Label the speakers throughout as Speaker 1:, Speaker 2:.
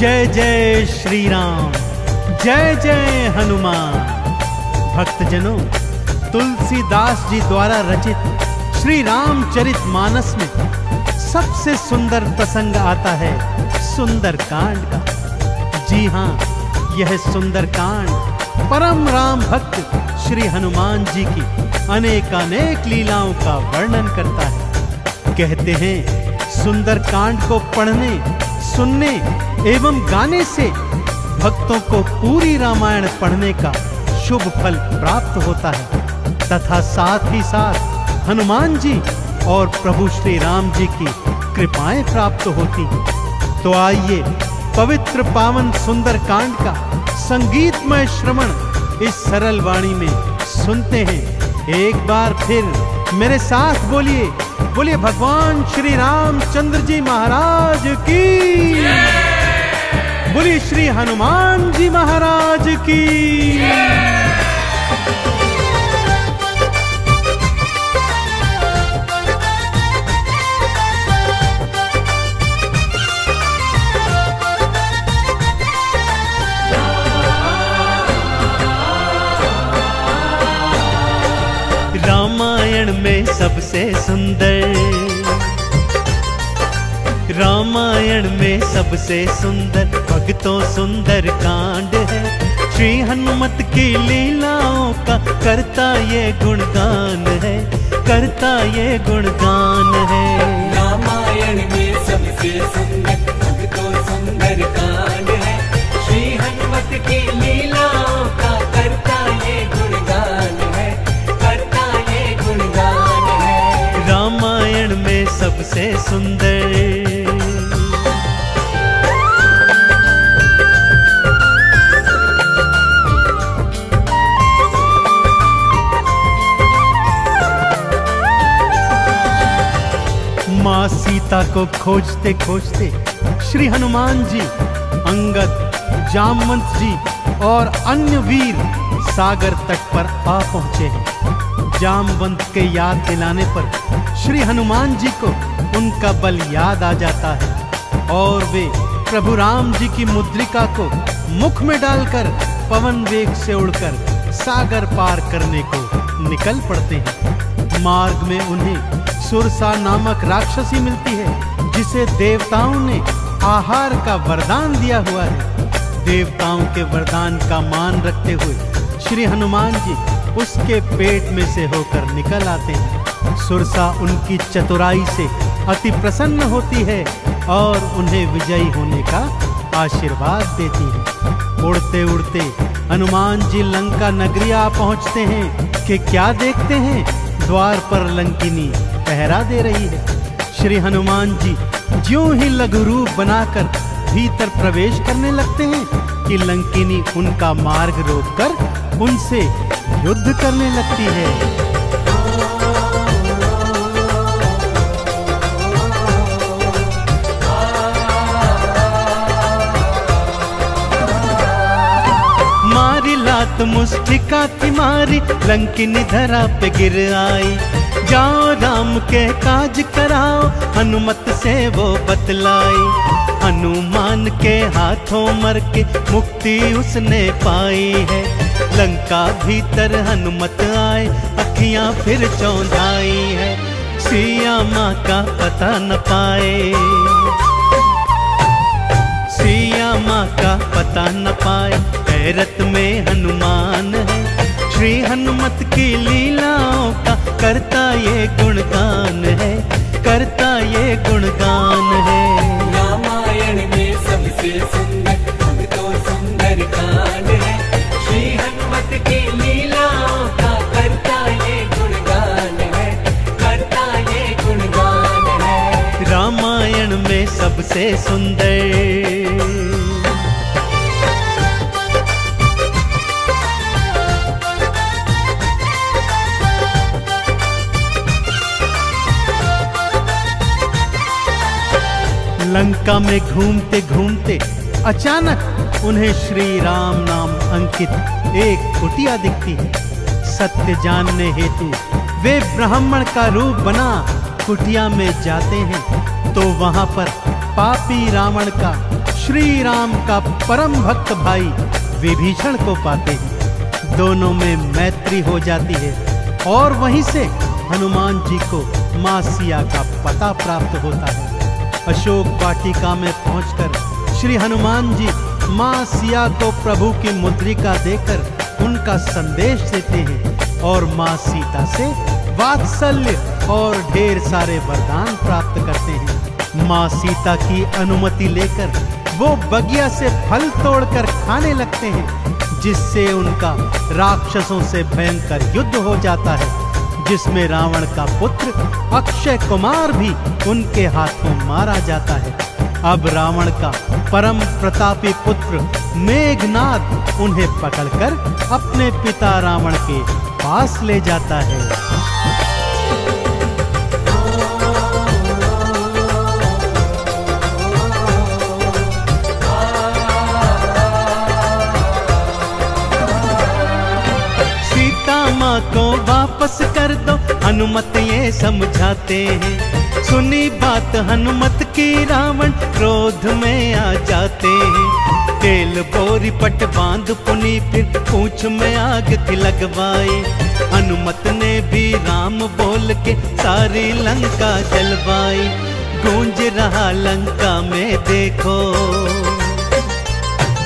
Speaker 1: जय जय श्री राम, जय जय हनुमान। भक्तजनों, तुलसीदास जी द्वारा रचित श्री रामचरित मानस में सबसे सुंदर प्रसंग आता है सुंदर कांड का। जी हाँ, यह सुंदर कांड परम राम भक्त श्री हनुमान जी की अनेकानेक लीलाओं का वर्णन करता है। कहते हैं सुंदर कांड को पढ़ने, सुनने एवं गाने से भक्तों को पूरी रामायण पढ़ने का शुभ फल प्राप्त होता है तथा साथ ही साथ हनुमान जी और प्रभु श्री राम जी की कृपाएं प्राप्त होती हैं। तो आइए पवित्र पावन सुंदर कांड का संगीतमय श्रवण इस सरल वाणी में सुनते हैं। एक बार फिर मेरे साथ बोलिए, बोलिए भगवान श्री रामचंद्र जी महाराज की, बोलिए श्री हनुमान जी महाराज की। रामायण में सबसे सुंदर, रामायण में सबसे सुंदर भक्तों सुंदर कांड है। श्री हनुमत की लीलाओं का करता ये गुणगान है, करता ये गुणगान है।
Speaker 2: रामायण में सबसे सुंदर भक्तों सुंदर कांड है। श्री हनुमत की लीलाओं का करता ये गुणगान है, करता ये गुणगान है।
Speaker 1: रामायण में सबसे सुंदर। माँ सीता को खोजते खोजते श्री हनुमान जी, अंगद, जामवंत जी और अन्य वीर सागर तट पर आ पहुंचे हैं। जामवंत के याद दिलाने पर श्री हनुमान जी को उनका बल याद आ जाता है और वे प्रभु राम जी की मुद्रिका को मुख में डालकर पवन वेग से उड़कर सागर पार करने को निकल पड़ते हैं। मार्ग में उन्हें सुरसा नामक राक्षसी मिलती है जिसे देवताओं ने आहार का वरदान दिया हुआ है। देवताओं के वरदान का मान रखते हुए श्री हनुमान जी उसके पेट में से होकर निकल आते हैं। सुरसा उनकी चतुराई से अति प्रसन्न होती है और उन्हें विजयी होने का आशीर्वाद देती है। उड़ते उड़ते हनुमान जी लंका नगरी आ पहुंचते हैं कि क्या देखते हैं, द्वार पर लंकिनी पहरा दे रही है। श्री हनुमान जी ज्यों ही लघु रूप बनाकर भीतर प्रवेश करने लगते हैं कि लंकिनी उनका मार्ग रोककर उनसे युद्ध करने लगती है। मारी लात मुष्टिका थी मारी, लंकिनी धरा पे गिर आई। जाओ राम के काज कराओ, हनुमत से वो बतलाई। हनुमान के हाथों मर के मुक्ति उसने पाई है। लंका भीतर हनुमत आए, अखियां फिर चौंधाई है। सिया माँ का पता न पाए, सिया माँ का पता न पाए। हैरत में हनुमान है, श्री हनुमत की लीलाओं का करता ये गुणगान है, करता ये गुणगान है।
Speaker 2: रामायण में सबसे सुंदर भक्तों सुंदर कांड है। श्री हनुमत की लीलाओं का करता ये गुणगान है, करता ये गुणगान है।
Speaker 1: रामायण में सबसे सुंदर। लंका में घूमते घूमते अचानक उन्हें श्री राम नाम अंकित एक कुटिया दिखती है। सत्य जानने हेतु वे ब्राह्मण का रूप बना कुटिया में जाते हैं तो वहां पर पापी रावण का श्री राम का परम भक्त भाई विभीषण को पाते हैं। दोनों में मैत्री हो जाती है और वहीं से हनुमान जी को मां सिया का पता प्राप्त होता है। अशोक वाटिका में पहुंचकर श्री हनुमान जी मां सिया को प्रभु की मुद्रिका देकर उनका संदेश देते हैं और मां सीता से वात्सल्य और ढेर सारे वरदान प्राप्त करते हैं। मां सीता की अनुमति लेकर वो बगिया से फल तोड़कर खाने लगते हैं, जिससे उनका राक्षसों से भयंकर युद्ध हो जाता है, जिसमें रावण का पुत्र अक्षय कुमार भी उनके हाथों मारा जाता है। अब रावण का परम प्रतापी पुत्र मेघनाद उन्हें पकड़कर अपने पिता रावण के पास ले जाता है। माँ को वापस कर दो, हनुमत ये समझाते हैं। सुनी बात हनुमत की रावण क्रोध में आ जाते हैं। तेल बोरी पट बांध पुनी फिर पूंछ में आग थी लगवाई। हनुमत ने भी राम बोल के सारी लंका जलवाई। गूंज रहा लंका में देखो,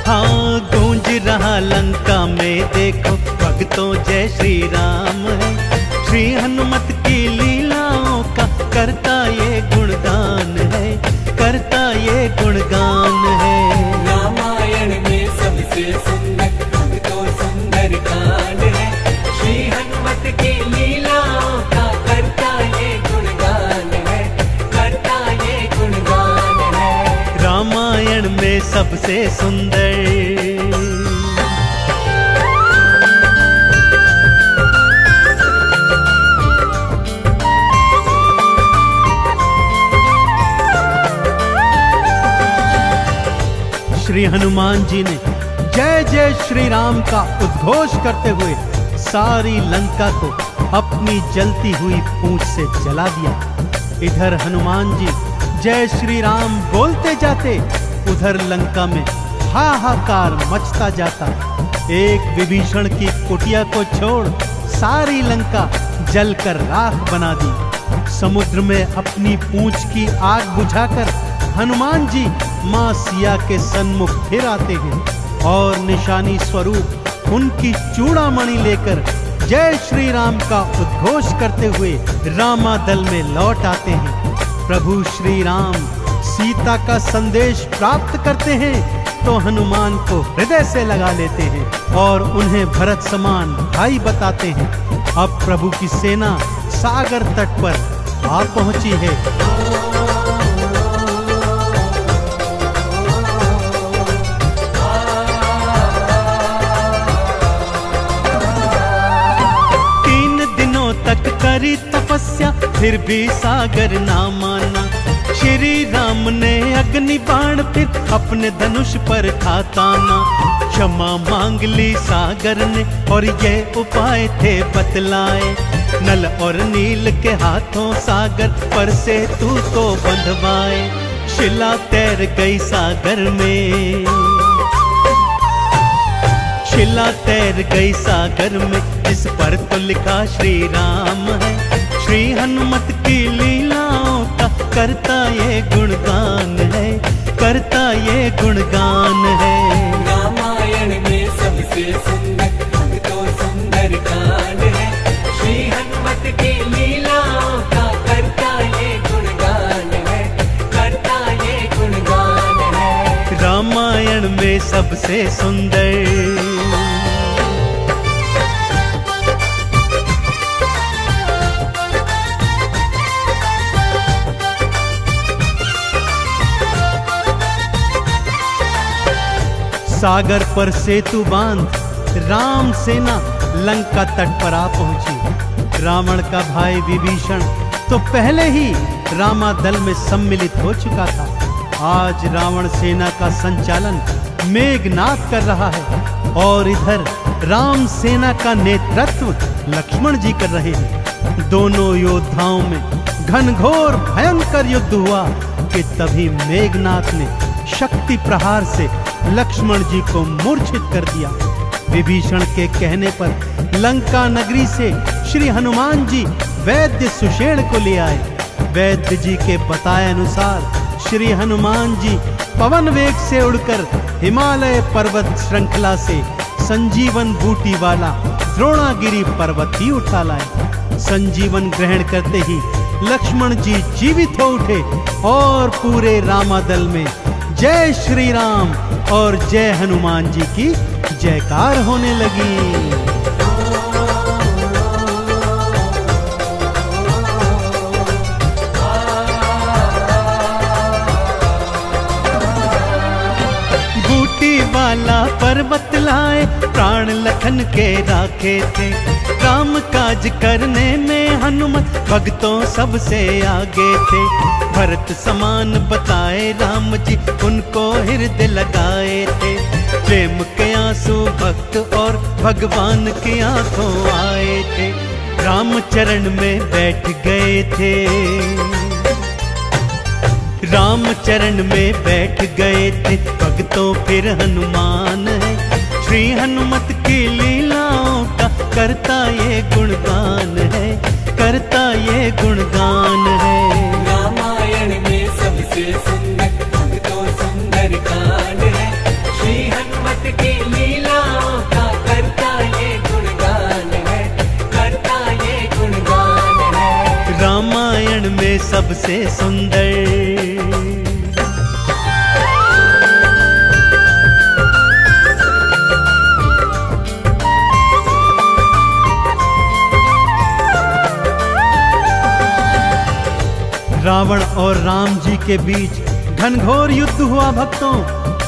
Speaker 1: हाँ गूंज रहा लंका में देखो, भक्तों जय श्री राम है। श्री हनुमत की लीलाओं का करता ये गुणगान है, करता ये गुणगान है।
Speaker 2: रामायण में सबसे सुंदर भक्तों सुंदर कांड है। श्री हनुमत की लीलाओं का करता ये गुणगान है, करता ये गुणगान है।
Speaker 1: रामायण में सबसे सुंदर श्री हनुमान जी ने जय जय श्री राम का उद्घोष करते हुए सारी लंका को अपनी जलती हुई पूंछ से जला दिया। इधर हनुमान जी जय श्री राम बोलते जाते, उधर लंका में हाहाकार मचता जाता। एक विभीषण की कुटिया को छोड़ सारी लंका जलकर राख बना दी। समुद्र में अपनी पूंछ की आग बुझाकर हनुमान जी मां सिया के सन्मुख फिर आते हैं और निशानी स्वरूप उनकी चूड़ामणि लेकर जय श्री राम का उद्घोष करते हुए रामादल में लौट आते हैं। प्रभु श्री राम सीता का संदेश प्राप्त करते हैं तो हनुमान को हृदय से लगा लेते हैं और उन्हें भरत समान भाई बताते हैं। अब प्रभु की सेना सागर तट पर आ पहुंची है। तक करी तपस्या फिर भी सागर ना माना। श्री राम ने अग्नि बाण फिर अपने धनुष पर था ताना। क्षमा मांग ली सागर ने और ये उपाय थे बतलाए। नल और नील के हाथों सागर पर से तू तो बंधवाए। शिला तैर गई सागर में, शिला तैर गई सागर में, जिस पर तो लिखा श्री राम है। श्री हनुमत की लीलाओं का करता ये गुणगान है, करता ये गुणगान है।
Speaker 2: रामायण में सबसे सुंदर भक्तों सुंदर कांड है। श्री हनुमत की लीलाओं का करता ये गुणगान है, करता ये गुणगान है।
Speaker 1: रामायण में सबसे सुंदर सागर पर सेतु बांध राम सेना लंका तट पर आ पहुंची। रावण का भाई विभीषण तो पहले ही रामादल में सम्मिलित हो चुका था। आज रावण सेना का संचालन मेघनाद कर रहा है और इधर राम सेना का नेतृत्व लक्ष्मण जी कर रहे हैं। दोनों योद्धाओं में घनघोर भयंकर युद्ध हुआ कि तभी मेघनाद ने शक्ति प्रहार से लक्ष्मण जी को मूर्छित कर दिया। विभीषण के कहने पर लंका नगरी से श्री हनुमान जी वैद्य सुषेण को ले आए। वैद्य जी के बताए अनुसार श्री हनुमान जी पवन वेग से उड़कर हिमालय पर्वत श्रृंखला से संजीवन बूटी वाला द्रोणागिरी पर्वत ही उठा लाए। संजीवन ग्रहण करते ही लक्ष्मण जी जीवित हो उठे और पूरे रामादल में जय श्री राम और जय हनुमान जी की जयकार होने लगी। वाला पर्वत लाए प्राण लखन के राखे थे। राम काज करने में हनुमत भक्तों सबसे आगे थे। भरत समान बताए राम जी उनको हृदय लगाए थे। प्रेम के आंसू भक्त और भगवान की आंखों आए थे। राम चरण में बैठ गए थे। राम चरण में बैठ गए थे भक्तों फिर हनुमान है। श्री हनुमत की लीलाओं का करता ये गुणगान है, करता ये गुणगान है।
Speaker 2: रामायण में सबसे सुंदर भक्तों सुंदर कांड है। श्री हनुमत की लीलाओं का करता ये गुणगान है, करता ये गुणगान है।
Speaker 1: रामायण में सबसे सुंदर रावण और राम जी के बीच घनघोर युद्ध हुआ भक्तों,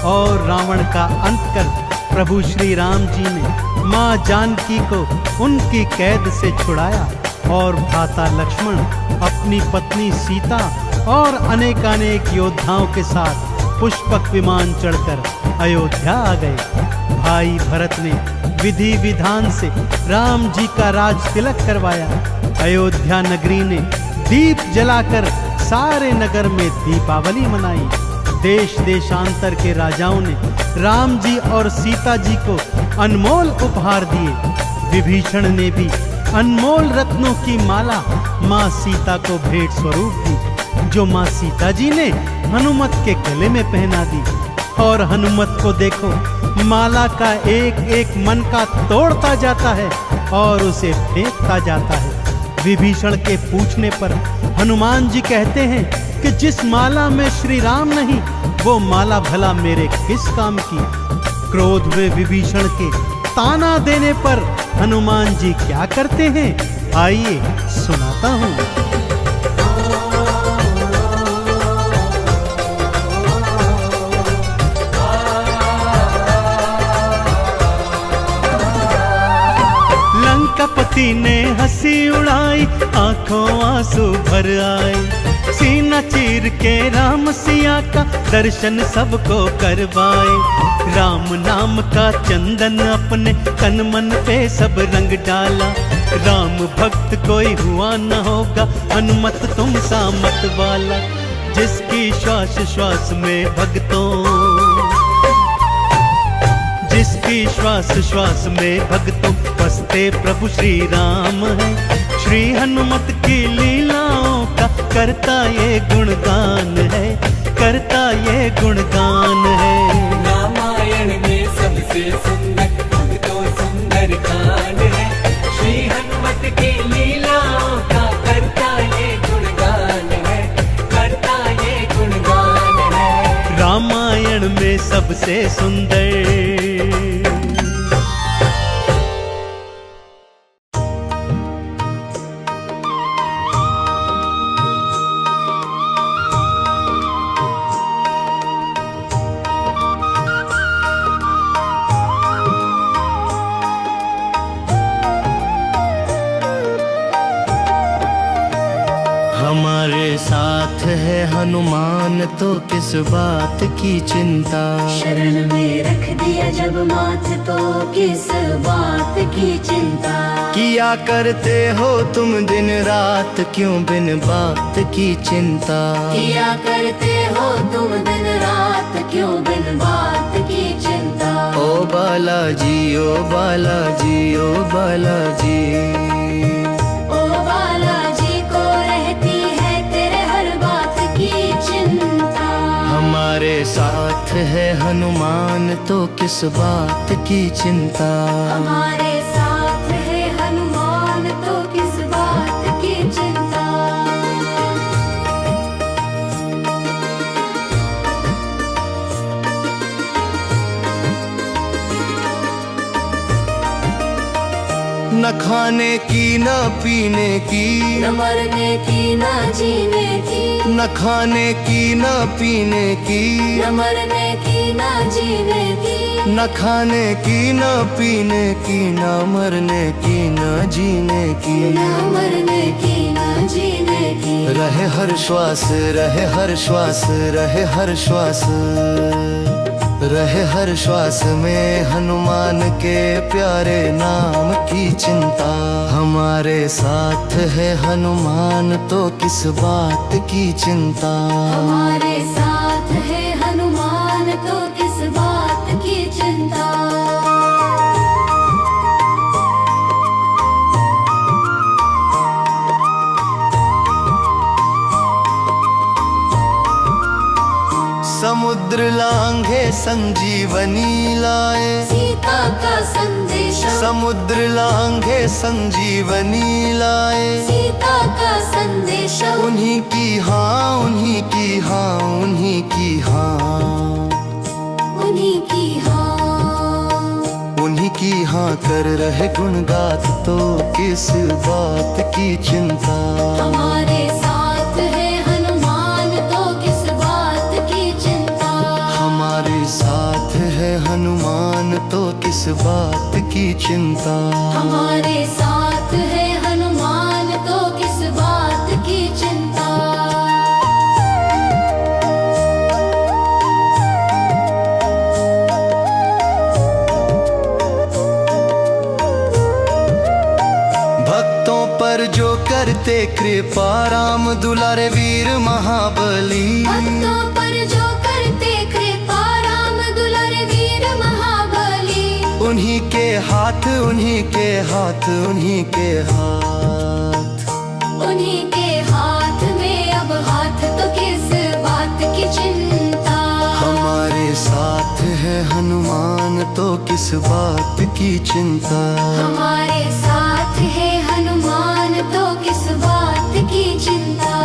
Speaker 1: और रावण का अंत कर प्रभु श्री राम जी ने मां जानकी को उनकी कैद से छुड़ाया और भ्राता लक्ष्मण अपनी पत्नी सीता और अनेकानेक योद्धाओं के साथ पुष्पक विमान चढ़कर अयोध्या आ गए। भाई भरत ने विधि विधान से राम जी का राज तिलक करवाया। अयोध्या नगरी ने दीप जलाकर सारे नगर में दीपावली मनाई। देश देशांतर के राजाओं ने राम जी और सीता जी को अनमोल उपहार दिए। विभीषण ने भी अनमोल रत्नों की माला मां सीता को भेंट स्वरूप दी, जो मां सीता जी ने हनुमत के गले में पहना दी। और हनुमत को देखो, माला का एक एक मन का तोड़ता जाता है और उसे फेंकता जाता है। विभीषण के पूछने पर हनुमान जी कहते हैं कि जिस माला में श्री राम नहीं, वो माला भला मेरे किस काम की। क्रोध में विभीषण के ताना देने पर हनुमान जी क्या करते हैं, आइए सुनाता हूं। लंकापति ने हंसी उड़ाई, आंखों आंसू भर आए। सीना चीर के राम सिया का दर्शन सबको करवाए। राम नाम का चंदन अपने तन मन पे सब रंग डाला। राम भक्त कोई हुआ न होगा, हनुमत तुम सा मत वाला। जिसकी श्वास श्वास में भक्तों, जिसकी श्वास श्वास में भक्तों बसते प्रभु श्री राम है। श्री हनुमत की लीलाओं का करता ये गुणगान है, करता ये गुणगान है।
Speaker 2: रामायण में सबसे सुंदर भक्तों सुंदर कांड है। श्री हनुमत की लीलाओं का करता ये गुणगान है, करता ये गुणगान है।
Speaker 1: रामायण में सबसे सुंदर।
Speaker 3: हमारे साथ है हनुमान हनुमान तो किस बात की चिंता।
Speaker 4: शरण में रख दिया जब माथ तो किस बात की चिंता।
Speaker 3: किया करते हो तुम दिन रात क्यों बिन बात की चिंता।
Speaker 4: किया करते हो तुम दिन रात क्यों बिन बात की चिंता।
Speaker 3: ओ बालाजी ओ बालाजी ओ बालाजी।
Speaker 4: ओ बालाजी को रहती है तेरे हर बात की चिंता।
Speaker 3: हमारे साथ है हनुमान तो किस बात की चिंता।
Speaker 4: हमारे साथ है हनुमान तो किस बात की चिंता।
Speaker 3: न खाने की न पीने की,
Speaker 4: न मरने की न जीने की।
Speaker 3: न खाने की न पीने की,
Speaker 4: न मरने की न जीने की।
Speaker 3: न खाने की न पीने की, न मरने की न जीने की।
Speaker 4: न मरने की न जीने की।
Speaker 3: रहे हर श्वास रहे हर श्वास रहे हर श्वास। रहे हर श्वास में हनुमान के प्यारे नाम की चिंता। हमारे साथ है हनुमान तो किस बात की चिंता।
Speaker 4: हमारे साथ है हनुमान तो किस बात की चिंता।
Speaker 3: समुद्र लांघे संजीवनी लाए।
Speaker 4: सीता का संदेश।
Speaker 3: समुद्र लांघे संजीवनी लाए।
Speaker 4: सीता का संदेश।
Speaker 3: उन्हीं की हाँ उन्हीं की हाँ उन्हीं की हाँ।
Speaker 4: उन्हीं की हाँ।
Speaker 3: उन्हीं की हाँ कर रहे गुणगात तो किस बात की चिंता।
Speaker 4: हमारे साथ है हनुमान तो किस बात की चिंता।
Speaker 3: हमारे साथ है हनुमान तो किस बात की चिंता।
Speaker 4: हमारे साथ है हनुमान तो किस बात की चिंता।
Speaker 3: भक्तों पर जो करते कृपा राम दुलारे वीर महाबली।
Speaker 4: भक्तों पर जो करते कृपा राम दुलारे वीर महाबली।
Speaker 3: उन्हीं के हाथ उन्हीं के हाथ उन्हीं के हाथ।
Speaker 4: उन्हीं के हाथ में अब हाथ तो किस बात की चिंता।
Speaker 3: हमारे साथ है हनुमान तो किस बात की चिंता।
Speaker 4: हमारे साथ है हनुमान तो किस बात की चिंता।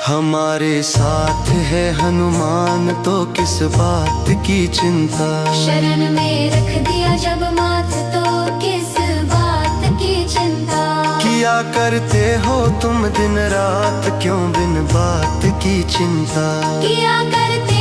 Speaker 3: हमारे साथ है हनुमान तो किस बात की चिंता।
Speaker 4: शरण में रख दिया जब माथ तो किस बात की चिंता।
Speaker 3: किया करते हो तुम दिन रात क्यों बिन बात की चिंता।
Speaker 4: किया करते